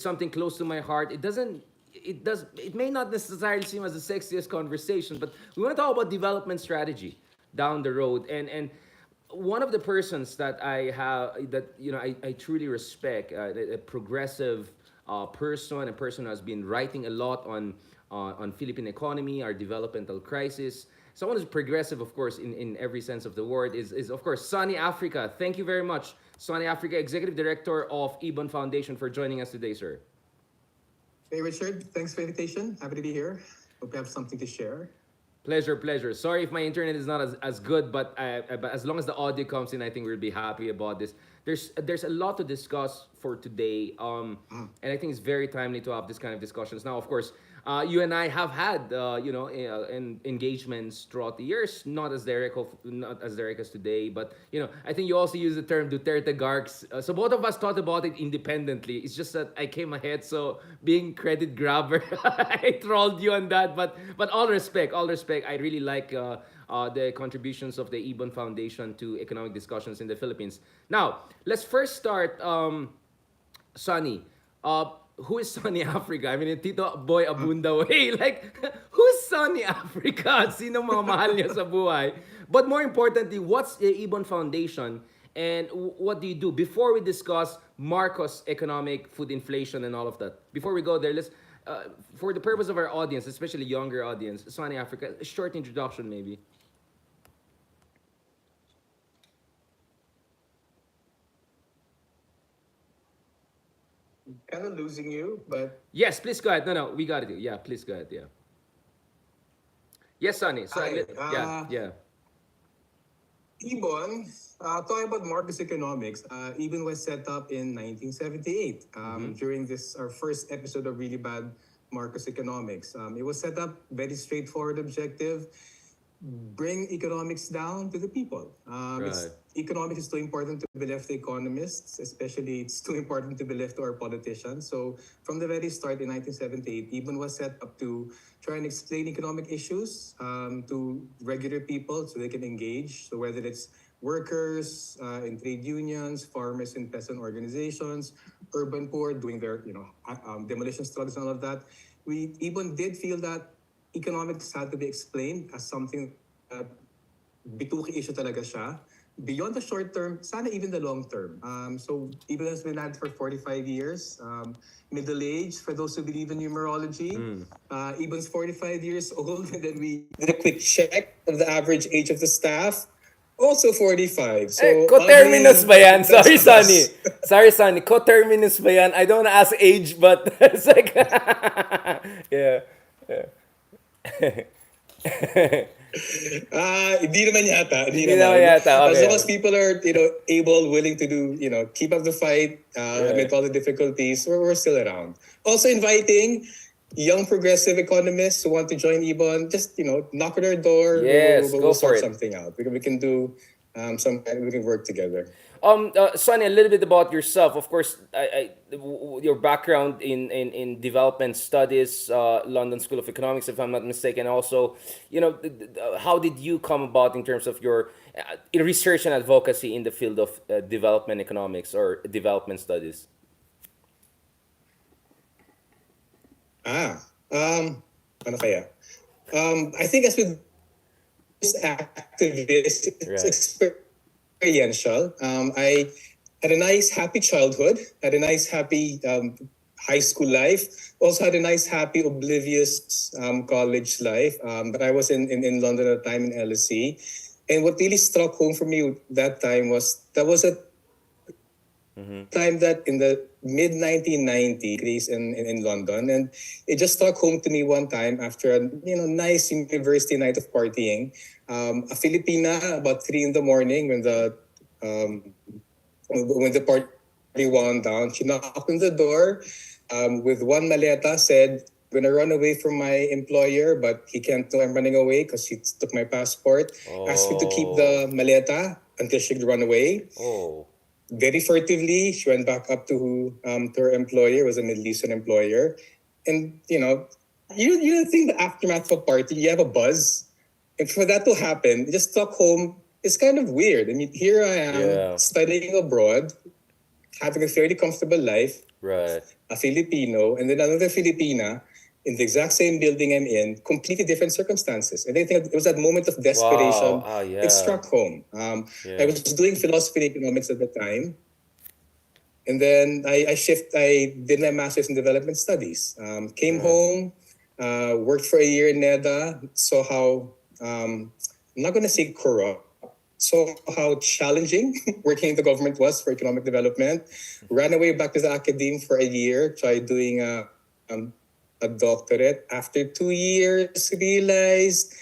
something close to my heart. It may not necessarily seem as the sexiest conversation, but we want to talk about development strategy down the road. And one of the persons that I have that I truly respect, a progressive person, a person who has been writing a lot on Philippine economy, our developmental crisis. Someone who's progressive, of course, in every sense of the word, is of course Sunny Africa. Thank you very much, Sunny Africa, Executive Director of Ibon Foundation, for joining us today, sir. Hey, Richard. Thanks for the invitation. Happy to be here. Hope you have something to share. Pleasure, pleasure. Sorry if my internet is not as good, but as long as the audio comes in, I think we'll be happy about this. There's a lot to discuss for today, and I think it's very timely to have this kind of discussions. Now, of course, you and I have had engagements throughout the years, not as direct as today, but I think you also use the term Duterte Garks. So both of us thought about it independently. It's just that I came ahead, so being credit grabber, I trolled you on that. But all respect. I really like the contributions of the Ibon Foundation to economic discussions in the Philippines. Now, let's first start, Sunny. Who is Sunny Africa? I mean, Tito Boy Abunda way. Like, who's Sunny Africa? Sino mga mahal niya sa buhay? But more importantly, what's the Ibon Foundation and what do you do? Before we discuss Marcos economic food inflation and all of that, before we go there, let's, for the purpose of our audience, especially younger audience, Sunny Africa, a short introduction maybe. Kind of losing you, but Yes, please go ahead. No, we got it. Yeah, please go ahead. Yeah. Yes, Sunny. So, hi. yeah. Ibon, talking about Marcos economics, Ibon was set up in 1978 during this our first episode of really bad Marcos economics. It was set up very straightforward objective: bring economics down to the people. It's Right. economics is too important to be left to economists, especially it's too important to be left to our politicians. So from the very start in 1978, even was set up to try and explain economic issues to regular people so they can engage. So whether it's workers in trade unions, farmers in peasant organizations, urban poor doing their demolition struggles and all of that, we even did feel that economics had to be explained as something that bituki issue talaga siya. Beyond the short term, sana even the long term. So even has been at for 45 years. Middle age, for those who believe in numerology. Eben's 45 years old. And then we did a quick check of the average age of the staff. Also 45. Eh, So coterminous oddly, ba yan? that's Sorry, Sunny. us. Sorry, Sunny. Coterminous ba yan? I don't want to ask age, but it's like... yeah. Hindi naman yata. Hindi Hindi naman naman. yata. As Okay. long as people are, able, willing to do, keep up the fight Right. amid all the difficulties, we're still around. Also inviting young progressive economists who want to join Ibon, just, knock on our door. Yes, go We'll for sort it. something out. We can do we can work together. Sonny, a little bit about yourself. Of course, your background in development studies, London School of Economics, if I'm not mistaken. Also, how did you come about in terms of your research and advocacy in the field of development economics or development studies? Ah, ano kaya? I think as with most activists, it's Right. experiential. I had a nice, happy childhood, had a nice, happy high school life, also had a nice, happy, oblivious college life. But I was in London at the time in LSE. And what really struck home for me that time was that was a time that in the mid 1990s in London, and it just struck home to me one time after a nice university night of partying. A Filipina about 3 in the morning um, when the party wound down, she knocked on the door with one maleta, said, "I'm gonna run away from my employer, but he can't know I'm running away because he took my passport." Asked me to keep Oh, the maleta until she could run away. oh, Very furtively, she went back up to her employer. It was a Middle Eastern employer, and you don't think the aftermath of a party, you have a buzz, and for that to happen, just stuck home. It's kind of weird. I mean, here I am yeah, studying abroad, having a fairly comfortable life, right. a Filipino, and then another Filipina in the exact same building I'm in, completely different circumstances. And I think it was that moment of Wow. desperation. Ah, It yeah. struck home. I Yeah. was doing philosophy and economics at the time, and then I did my master's in development studies. Came Yeah. home, worked for a year in NEDA, saw how I'm not going to say corrupt, saw how challenging working in the government was for economic development. Ran away back to the academe for a year, tried doing a doctorate. After 2 years, realized,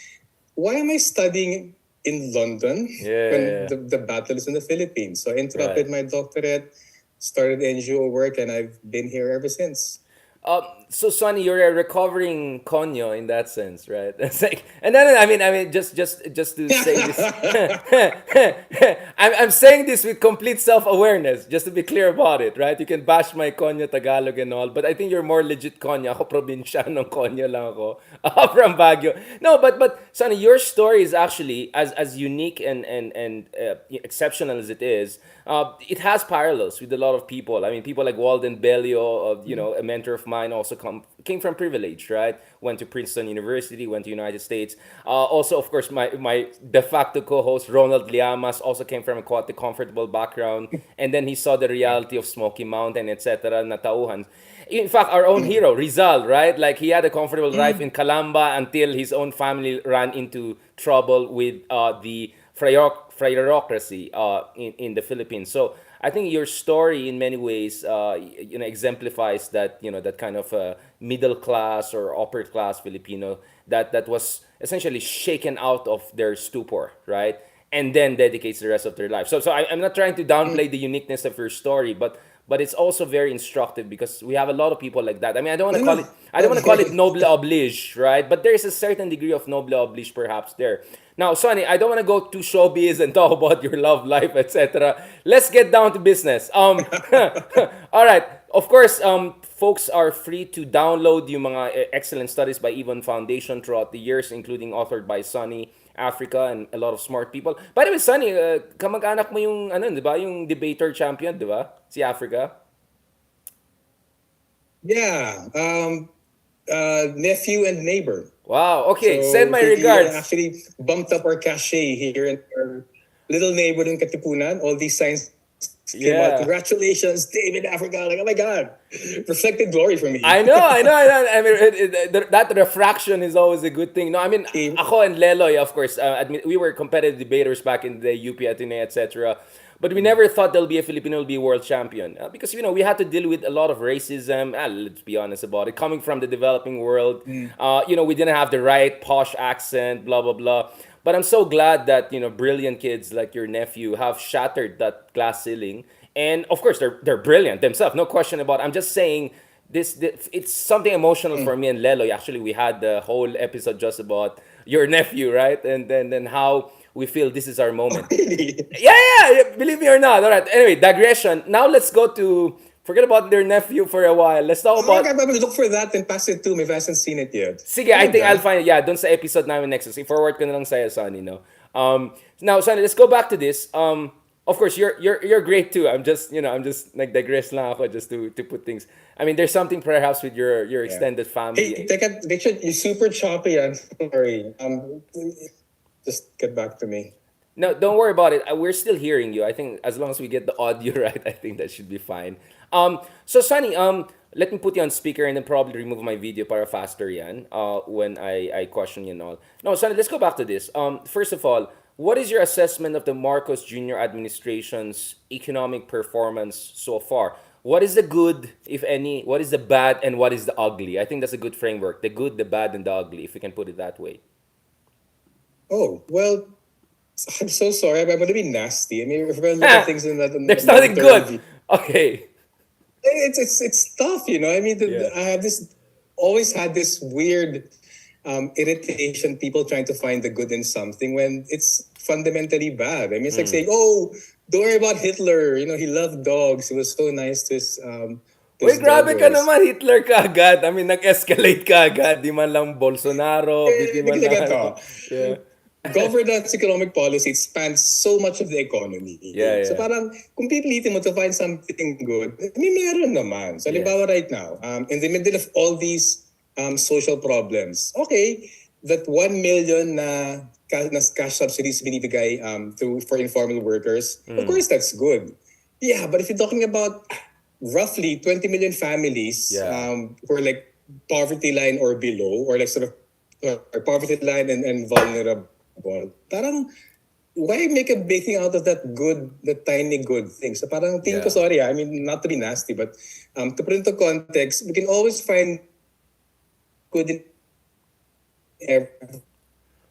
why am I studying in London Yeah. Yeah. when Yeah. the battle is in the Philippines? So I Right. interrupted my doctorate, started NGO work, and I've been here ever since. So Sonny, you're a recovering conyo in that sense, right? It's like, and then I mean, just to say this, I'm saying this with complete self-awareness, just to be clear about it, right? You can bash my conyo Tagalog and all, but I think you're more legit conyo. Ako probinsyanong conyo lang ako from Baguio. No, but Sonny, your story is actually as unique and exceptional as it is. It has parallels with a lot of people. I mean, people like Walden Bellio, a mentor of mine, also came from privilege, right? Went to Princeton University, went to United States. Also, of course, my de facto co-host Ronald Liamas also came from a quite comfortable background, and then he saw the reality of Smoky Mountain, etc. Natauhan. In fact, our own hero Rizal, right? Like he had a comfortable life in Calamba until his own family ran into trouble with the Freirocracy in the Philippines. So I think your story, in many ways, exemplifies that that kind of middle class or upper class Filipino that was essentially shaken out of their stupor, right? And then dedicates the rest of their life. I'm not trying to downplay the uniqueness of your story, but it's also very instructive because we have a lot of people like that. I mean, No, no. I don't want to call it noble oblige, right? But there is a certain degree of noble oblige perhaps there. Now, Sonny, I don't want to go too showbiz and talk about your love life, etc. Let's get down to business. All right. Of course, folks are free to download yung mga excellent studies by Evon Foundation throughout the years, including authored by Sonny Africa and a lot of smart people. By the way, Sonny, kamag-anak mo yung ano, 'di ba? Yung debater champion, 'di ba? Si Africa. Yeah. Nephew and neighbor. Wow. Okay, send So my he regards. actually bumped up our cachet here in our little neighborhood in Katipunan. All these signs came out. Yeah. Congratulations, David Africa. Like, oh my God. Reflected glory for me. I mean, that refraction is always a good thing. No, I mean, ako and Leloy, of course, we were competitive debaters back in the UP Ateneo, etc. But we never thought there'll be a Filipino will be a world champion because we had to deal with a lot of racism. Let's be honest about it. Coming from the developing world, we didn't have the right posh accent, blah blah blah. But I'm so glad that brilliant kids like your nephew have shattered that glass ceiling. And of course, they're brilliant themselves, no question about it. I'm just saying this it's something emotional for me and Lelo. Actually, we had the whole episode just about your nephew, right? And then how we feel this is our moment. Really? Yeah, believe me or not. All right. Anyway, digression. Now let's go to forget about their nephew for a while. Let's talk Oh, okay, about. I'm gonna look for that and pass it to him if I hasn't seen it yet. Sige, I I like think I'll that. find it. Yeah, dun sa episode namin next. Sige, forward ko na lang sa'yo, Sonny, no? Now, Sonny, let's go back to this. Of course, you're great too. I'm just like digress lang ako just to put things. I mean, there's something perhaps with your Yeah. extended Hey, family. Richard, you're super choppy. I'm sorry. Just get back to me. No, don't worry about it. We're still hearing you. I think as long as we get the audio right, I think that should be fine. So Sunny, let me put you on speaker and then probably remove my video para faster yan. When I question you and all. No, Sunny, let's go back to this. First of all, what is your assessment of the Marcos Jr. administration's economic performance so far? What is the good, if any? What is the bad, and what is the ugly? I think that's a good framework. The good, the bad, and the ugly, if we can put it that way. Oh, well, I'm so sorry. I'm going to be nasty. I mean, if we're going to look at things in There's the nothing long-term good. view, Okay. it's tough, you know. I mean, Yeah. I have this always had this weird irritation. People trying to find the good in something when it's fundamentally bad. I mean, it's like saying, "Oh, don't worry about Hitler. You know, he loved dogs. He was so nice to Uy, his grabe ka doggos." naman, Hitler ka agad. I mean, nag-escalate ka agad. Di man lang Bolsonaro, di man Because lang again, ano. Yeah. governance economic policy, it spans so much of the economy. Yeah, So yeah. parang kung pipilitin mo to find something good, I mean, meron naman. So Yes. halimbawa right now, in the middle of all these social problems, okay, that 1 million na cash subsidies binibigay for informal workers, of Mm. course that's good. Yeah, but if you're talking about roughly 20 million families Yeah. who are like poverty line or below, or like sort of poverty line and vulnerable, parang why make a big thing out of that good, that tiny good thing? So parang tingin ko, Yeah. sorry, I mean, not to be nasty, but to put into context, we can always find good in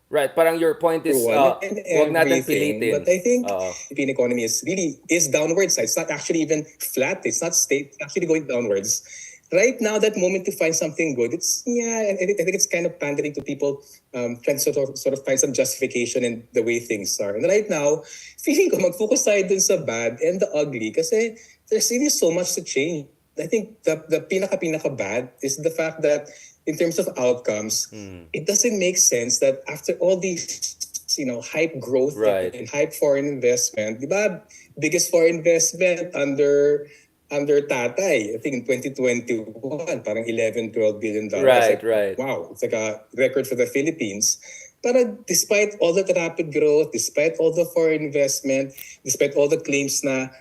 Right, parang your point is everyone and wag natin everything. But pilitin. I think Oo. Philippine economy is downward side. It's not actually even flat. It's not state. It's actually going downwards. Right now, that moment to find something good, it's yeah. And I think it's kind of pandering to people, trying to sort of find some justification in the way things are. And right now, feeling ko mag-focus tayo dun sa bad and the ugly kasi there's really so much to change. I think the pinaka bad is the fact that in terms of outcomes, it doesn't make sense that after all these hype growth Right. and hype foreign investment, di ba? Biggest foreign investment under Tatay, I think in 2021, parang 11-12 billion dollars. Right, Like, right. wow, it's like a record for the Philippines. But despite all the rapid growth, despite all the foreign investment, despite all the claims na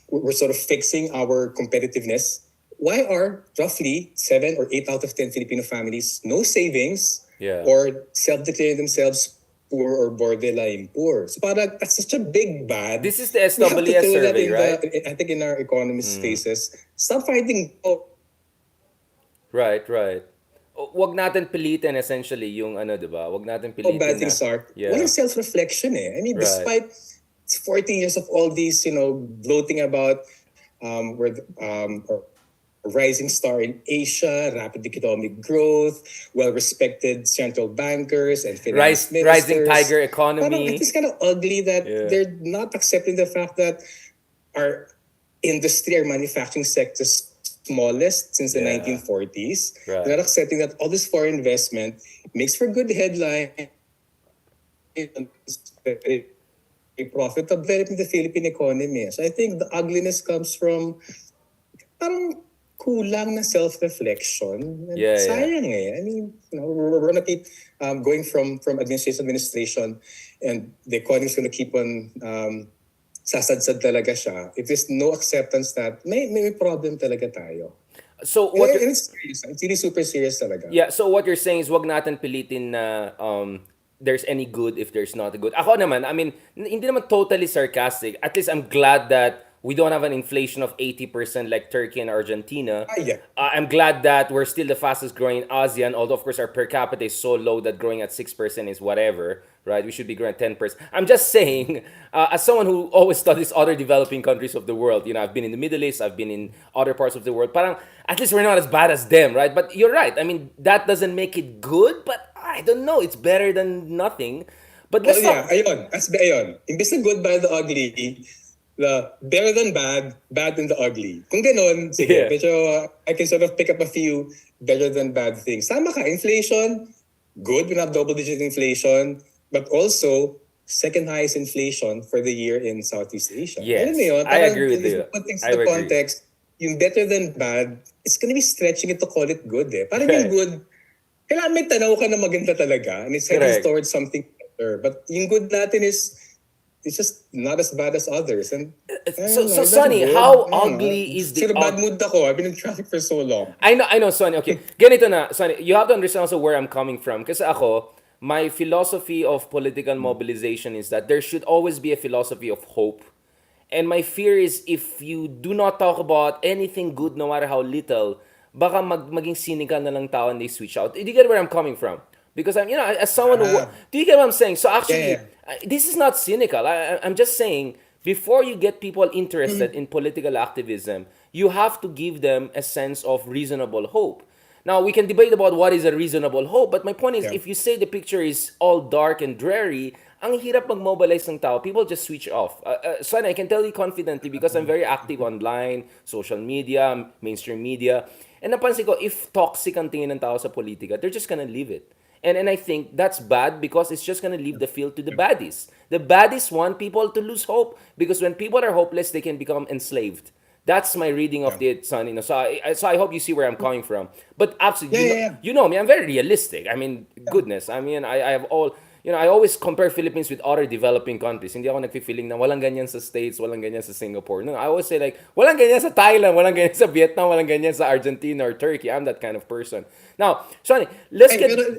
we're sort of fixing our competitiveness, why are roughly 7 or 8 out of 10 Filipino families no savings Yeah. or self-declaring themselves poor or borderline poor? So parang that's such a big bad. This is the We have to SWS throw that survey, in right? I think in our economist faces. Stop fighting Right, right. Wag natin pilitin essentially yung ano, 'di ba? Wag natin how bad pilitin na. things are. Walang Yeah. self-reflection eh. I mean, Right. despite 14 years of all these, gloating about where a rising star in Asia, rapid economic growth, well-respected central bankers and finance Rising ministers. tiger Parang economy. it is kind of ugly that Yeah. they're not accepting the fact that our industry, our manufacturing sector is smallest since the Yeah. 1940s. Right. They're not accepting that all this foreign investment makes for good headline, very profitable in the Philippine economy. So I think the ugliness comes from parang kulang na self-reflection. And Yeah, yeah. sayang eh. I mean, we're gonna keep going from administration to administration, and the economy is gonna keep on sasadsad talaga siya. If there's no acceptance that may problem talaga tayo. So And, what you're, and it's serious. It's really super serious talaga. yeah, so what you're saying is wag natin pilitin na there's any good if there's not a good. Ako naman, I mean, hindi naman totally sarcastic. At least I'm glad that we don't have an inflation of 80% like Turkey and Argentina. Yeah. I'm glad that we're still the fastest growing in ASEAN, although of course our per capita is so low that growing at 6% is whatever, right? We should be growing at 10%. I'm just saying, as someone who always studies other developing countries of the world, I've been in the Middle East, I've been in other parts of the world, parang at least we're not as bad as them, right? But you're right. I mean, that doesn't make it good, but I don't know. It's better than nothing. But Well, let's yeah, talk. ayun. Ayun. Imbes na good, bad, the ugly, the better than bad, bad than the ugly. Kung ganon, sige, Yeah. medyo I can sort of pick up a few better than bad things. Tama ka, inflation, good, we have double-digit inflation, but also second highest inflation for the year in Southeast Asia. Yes, Alam mo yun, I parang agree with if you. you put things I into agree. context, yung better than bad, it's gonna be stretching it to call it good eh. Parang Right. yung good, kailangan may tanaw ka na maganda talaga and it's heading Correct. towards something better. But yung good natin is it's just not as bad as others. And So, is that Sonny, good? how I don't know. ugly is the Sort of bad mood ako. I've been in traffic for so long. I know, Sonny. Okay, ganito na, Sonny. You have to understand also where I'm coming from. Kasi ako, my philosophy of political mobilization is that there should always be a philosophy of hope. And my fear is if you do not talk about anything good, no matter how little, baka maging cynical na lang tao and they switch out. Do you get where I'm coming from? Because I'm, as someone who, do you get what I'm saying? So actually, Yeah. this is not cynical. I'm just saying, before you get people interested in political activism, you have to give them a sense of reasonable hope. Now, we can debate about what is a reasonable hope, but my point is, Yeah. if you say the picture is all dark and dreary, ang hirap mag-mobilize ng tao. People just switch off. Son, I can tell you confidently because I'm very active online, social media, mainstream media. And napansin ko, if toxic ang tingin ng tao sa politika, they're just gonna leave it. And I think that's bad because it's just gonna leave the field to the baddies. The baddies want people to lose hope because when people are hopeless, they can become enslaved. That's my reading of Yeah. it, son. So I hope you see where I'm coming from. But absolutely, Yeah, yeah, yeah. you know me. I'm very realistic. I mean, goodness. I mean, I have all. I always compare Philippines with other developing countries. Hindi ako nagfi-feeling na walang ganyan sa States, walang ganyan sa Singapore. No, I always say like, walang ganyan sa Thailand, walang ganyan sa Vietnam, walang ganyan sa Argentina or Turkey. I'm that kind of person. Now, Sonny, let's Ay, get. pero,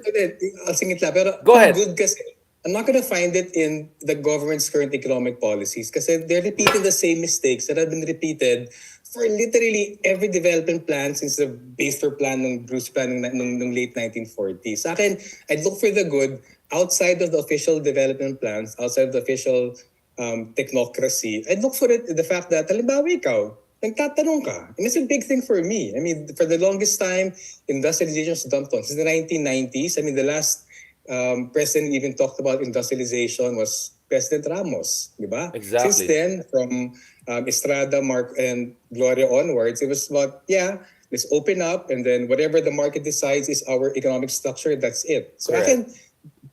I'll sing it lang. Pero Go ang ahead. good kasi, I'm not gonna find it in the government's current economic policies kasi they're repeating the same mistakes that have been repeated for literally every development plan since the Baster plan ng Bruce plan nung late 1940s. Sa akin, I'd look for the good outside of the official development plans, outside of the official technocracy. I'd look for it, the fact that, halimbawa ikaw, nagtatanong ka. And it's a big thing for me. I mean, for the longest time, industrialization was dumped on. Since the 1990s, I mean, the last president even talked about industrialization was President Ramos, di ba? Since Exactly. then, from Estrada, Mark, and Gloria onwards, it was about, yeah, let's open up, and then whatever the market decides is our economic structure, that's it. So I Correct. can,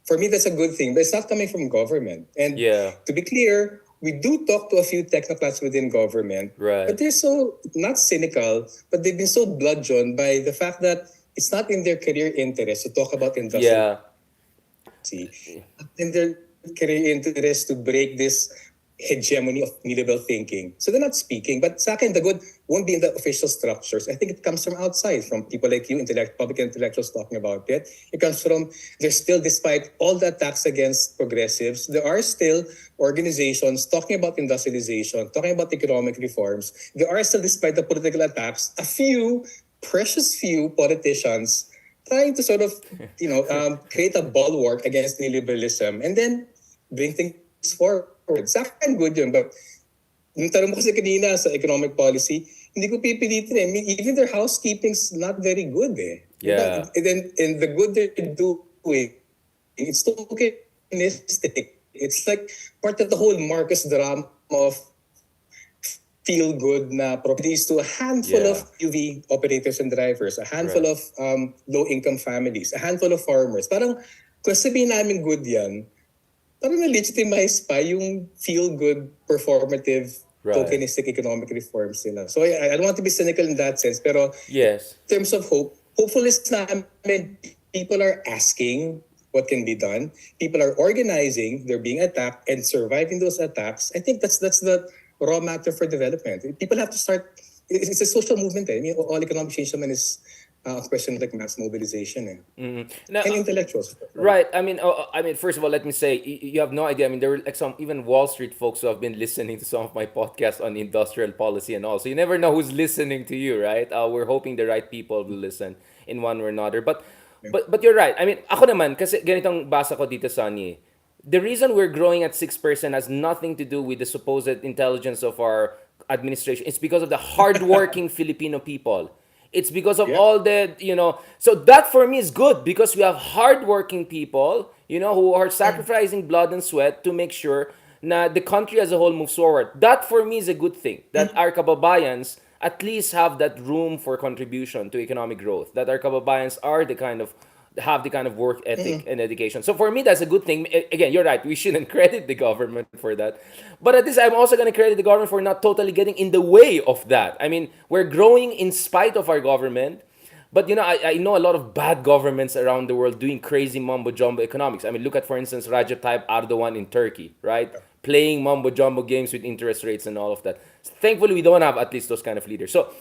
for me, that's a good thing, but it's not coming from government. And Yeah. to be clear, we do talk to a few technocrats within government, but Right. they're so not cynical, but they've been so bludgeoned by the fact that it's not in their career interest to talk about industrial Yeah. in their career interest to break this hegemony of neoliberal thinking. So they're not speaking. But sa akin, the good won't be in the official structures. I think it comes from outside, from people like you, public intellectuals talking about it. It comes from, there's still, despite all the attacks against progressives, there are still organizations talking about industrialization, talking about economic reforms. There are still, despite the political attacks, a few, precious few politicians trying to sort of, create a bulwark against neoliberalism and then bring things forward. Sa akin, good yun. But yung tanong mo kasi kanina sa economic policy, hindi ko pipilitin eh. I mean, even their housekeeping's not very good eh. Yeah. And the good they're doing, it's tokenistic. It's like part of the whole Marcus drama of feel good na properties to a handful of Yeah. UV operators and drivers, a handful Right. of low income families, a handful of farmers. Parang kung sabihin namin good yan, parang na-legitimize pa yung feel-good, performative, Right. tokenistic economic reforms nila. So I don't want to be cynical in that sense, pero Yes. in terms of hope, hopefulness namin, people are asking what can be done. People are organizing, they're being attacked, and surviving those attacks. I think that's the raw matter for development. People have to start, it's a social movement. Eh. I mean, all economic change naman is a question of like mass mobilization. Eh. Now, And intellectuals. right. I mean, first of all, let me say you have no idea. I mean, there were like some even Wall Street folks who have been listening to some of my podcasts on industrial policy and all. So you never know who's listening to you, right? We're hoping the right people will listen in one or another. But you're right. I mean, ako naman kasi ganitong basa ko dito, Sunny. The reason we're growing at 6% has nothing to do with the supposed intelligence of our administration. It's because of the hardworking Filipino people. It's because of Yeah. all so that for me is good because we have hardworking people, who are sacrificing blood and sweat to make sure na the country as a whole moves forward. That for me is a good thing. That our kababayans at least have that room for contribution to economic growth. That our kababayans are the kind of have the kind of work ethic and education. So for me, that's a good thing. Again, you're right. We shouldn't credit the government for that. But at least I'm also going to credit the government for not totally getting in the way of that. I mean, we're growing in spite of our government. But I know a lot of bad governments around the world doing crazy mumbo jumbo economics. I mean, look at, for instance, Recep Tayyip Erdogan in Turkey, right? Playing mumbo jumbo games with interest rates and all of that. Thankfully, we don't have at least those kind of leaders. So,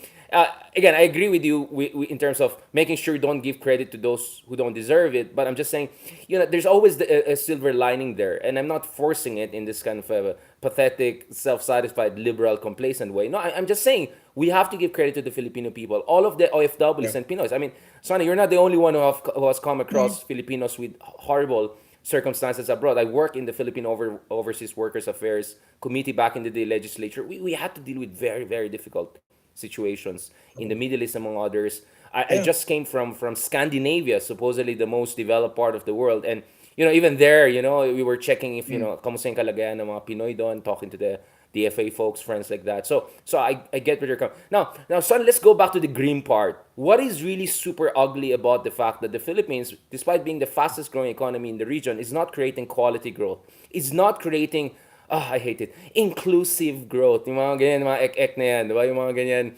again, I agree with you in terms of making sure you don't give credit to those who don't deserve it. But I'm just saying, there's always a silver lining there, and I'm not forcing it in this kind of a pathetic, self-satisfied, liberal, complacent way. No, I'm just saying we have to give credit to the Filipino people, all of the OFWs Yeah. and Pinoys. I mean, Sonny, you're not the only one who has come across Filipinos with horrible circumstances abroad. I work in the Philippine Overseas Workers Affairs Committee back in the day legislature. We had to deal with very, very difficult situations in the Middle East, among others. I Yeah. just came from Scandinavia, supposedly the most developed part of the world. And, even there, we were checking if, kamusta yung kalagayan ng mga Pinoy doon, talking to the FA folks, friends like that. So I get where you're coming. Now, son, let's go back to the green part. What is really super ugly about the fact that the Philippines, despite being the fastest growing economy in the region, is not creating quality growth. It's not creating, I hate it, inclusive growth. Yung mga ganyan, mga ek-ek na yan, di ba? Yung mga ganyan,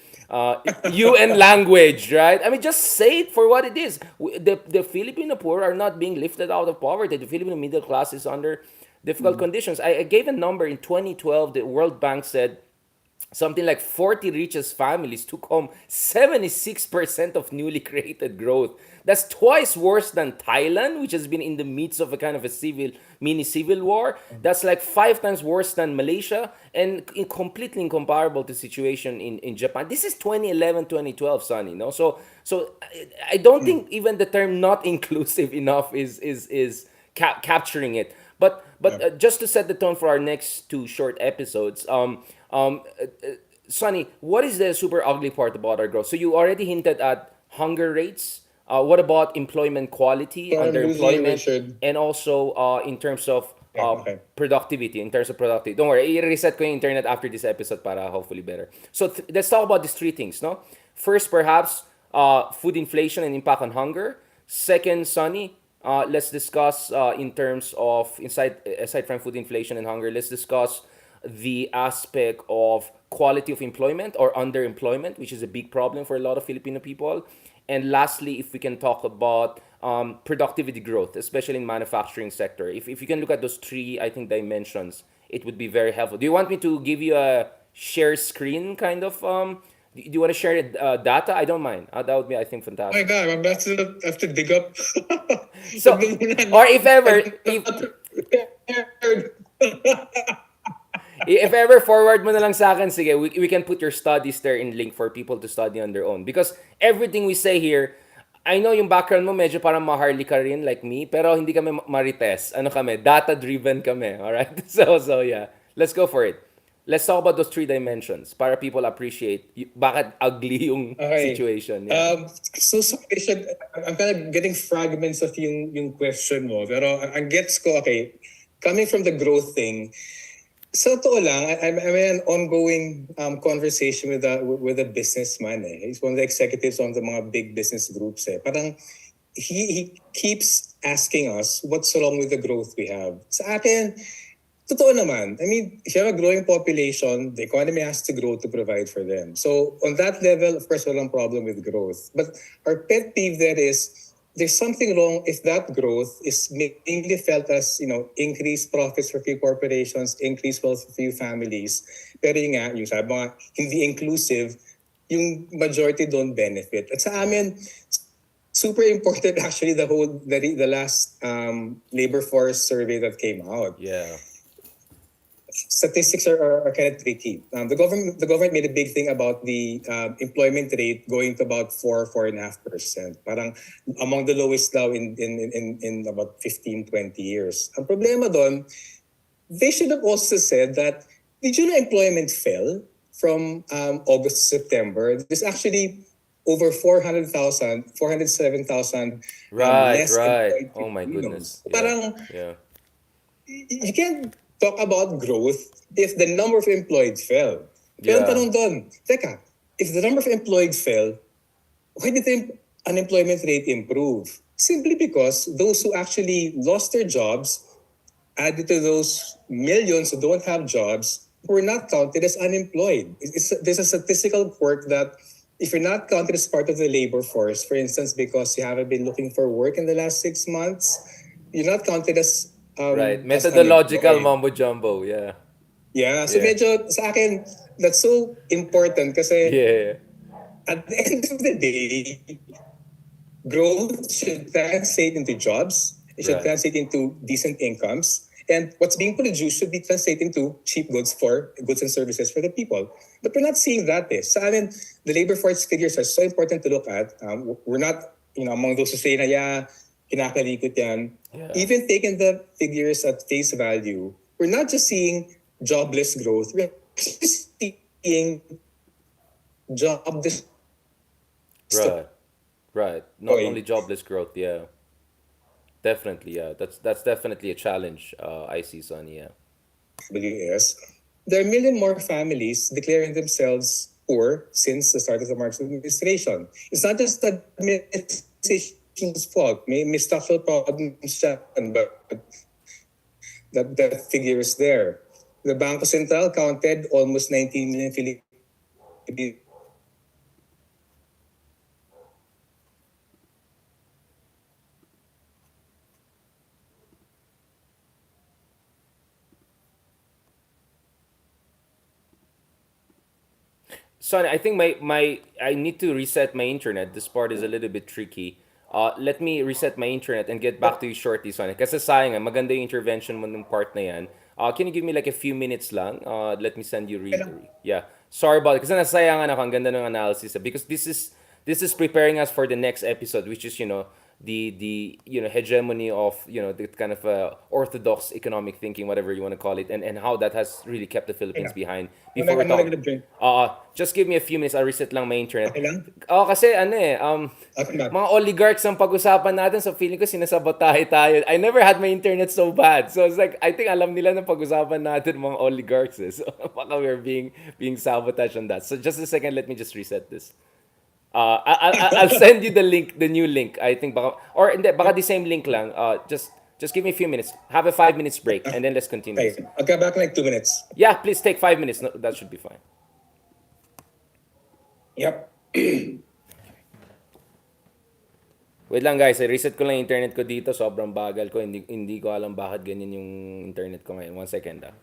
UN language, right? I mean, just say it for what it is. The Filipino poor are not being lifted out of poverty. The Filipino middle class is under difficult conditions. I gave a number in 2012. The World Bank said something like 40 richest families took home 76% of newly created growth. That's twice worse than Thailand, which has been in the midst of a kind of a mini civil war. That's like 5 times worse than Malaysia, and completely incomparable to situation in Japan. This is 2011, 2012, Sonny. No, so I don't think even the term "not inclusive" enough is capturing it. But Yeah. just to set the tone for our next two short episodes, Sonny, what is the super ugly part about our growth? So you already hinted at hunger rates. What about employment quality, So I'm losing you, underemployment, Richard. and also in terms of Yeah, okay. productivity? In terms of productivity, don't worry, i-reset ko yung internet after this episode para hopefully better. So let's talk about these three things. No, first perhaps food inflation and impact on hunger. Second, Sonny, let's discuss in terms of aside from food inflation and hunger, let's discuss the aspect of quality of employment or underemployment, which is a big problem for a lot of Filipino people. And lastly, if we can talk about productivity growth, especially in manufacturing sector. If you can look at those three, I think, dimensions, it would be very helpful. Do you want me to give you a share screen kind of? Do you want to share data? I don't mind. That would be, I think, Oh my fantastic. God, I'm about to have to dig up. So, or if ever, I'm if not prepared. if ever forward mo na lang sa akin, sige, we can put your studies there in link for people to study on their own. Because everything we say here, I know yung background mo medyo parang maharly ka rin like me, pero hindi kami marites. Ano kami? Data-driven kami. Alright? So yeah. Let's go for it. Let's talk about those three dimensions para people appreciate bakit ugly yung Okay. situation. Yeah. So sorry, Richard. I'm kind of getting fragments of yung question mo. Pero ang gets ko, okay, coming from the growth thing, sa totoo lang, I'm in an ongoing conversation with a businessman. Eh. He's one of the executives on the mga big business groups. Eh. Parang he keeps asking us what's wrong with the growth we have. Sa akin, totoo naman. I mean, if you have a growing population, the economy has to grow to provide for them. So on that level, of course, walang problem with growth. But our pet peeve there is there's something wrong if that growth is mainly felt as, increased profits for few corporations, increased wealth for few families. Pero yun nga, yung sabi mo nga, hindi inclusive, yung majority don't benefit. At sa amin, super important actually the last labor force survey that came out. Yeah. Statistics are kind of tricky. The government made a big thing about the employment rate going to about 4.5%. Parang among the lowest now in about 15, 20 years. Ang problema doon, they should have also said that did you know employment fell from August to September? There's actually over 407,000 Right, less right. employed Oh my Filipinos. goodness. Yeah. Parang Yeah. you can't talk about growth if the number of employed fell. Pero ang Yeah. tanong doon, teka, if the number of employed fell, why did the unemployment rate improve? Simply because those who actually lost their jobs, added to those millions who don't have jobs, were not counted as unemployed. There's a statistical quirk that if you're not counted as part of the labor force, for instance, because you haven't been looking for work in the last 6 months, you're not counted Right. as Methodological unemployed. mumbo jumbo. Yeah. Yeah, so Yeah. medyo sa akin, that's so important kasi Yeah. at the end of the day, growth should translate into jobs. It should Right. translate into decent incomes. And what's being produced should be translated into cheap goods and services for the people. But we're not seeing that. Eh. Sa amin, the labor force figures are so important to look at. We're not, among those who say na, yeah, kinakalikot yan. Yeah. Even taking the figures at face value, we're not just seeing jobless growth. We're seeing job Right. Right. Not destroy. only jobless growth. Yeah. Definitely. Yeah. That's definitely a challenge. I see, Sonny. Yeah. WS. there are a million more families declaring themselves poor since the start of the Marcos administration. It's not just the administration's fault. May structural problems dyan, but that figure is there. The Bangko Central counted almost 19 million Filipinos. Son, I think my I need to reset my internet. This part is a little bit tricky. Let me reset my internet and get back to you shortly, Son. Kasi sayang, maganda yung intervention mo ng part na yan. Can you give me like a few minutes lang? Let me send you yeah. Sorry about it. Kasi nasayangan ako. Ang ganda ng analysis. Because this is preparing us for the next episode, which is, the hegemony of, the kind of orthodox economic thinking, whatever you want to call it, and how that has really kept the Philippines behind. Before we I'm gonna talk, get a drink. just give me a few minutes. I'll reset lang my internet. Okay lang? Kasi Okay ba? mga oligarchs ang pag-usapan natin, so feeling ko sinasabotahe tayo. I never had my internet so bad. So it's like, I think alam nila na pag-usapan natin mga oligarchs eh. So baka we're being sabotaged on that. So just a second, let me just reset this. I'll send you the link, the new link. I think baka, or hindi, baka the same link lang. Just give me a few minutes. Have a 5 minutes break, and then let's continue. Okay. I'll get back in like 2 minutes. Yeah, please take 5 minutes. No, that should be fine. Yep. Wait lang guys, I-reset ko lang yung internet ko dito. Sobrang bagal ko. Hindi ko alam bakit ganyan yung internet ko ngayon. 1 second ah.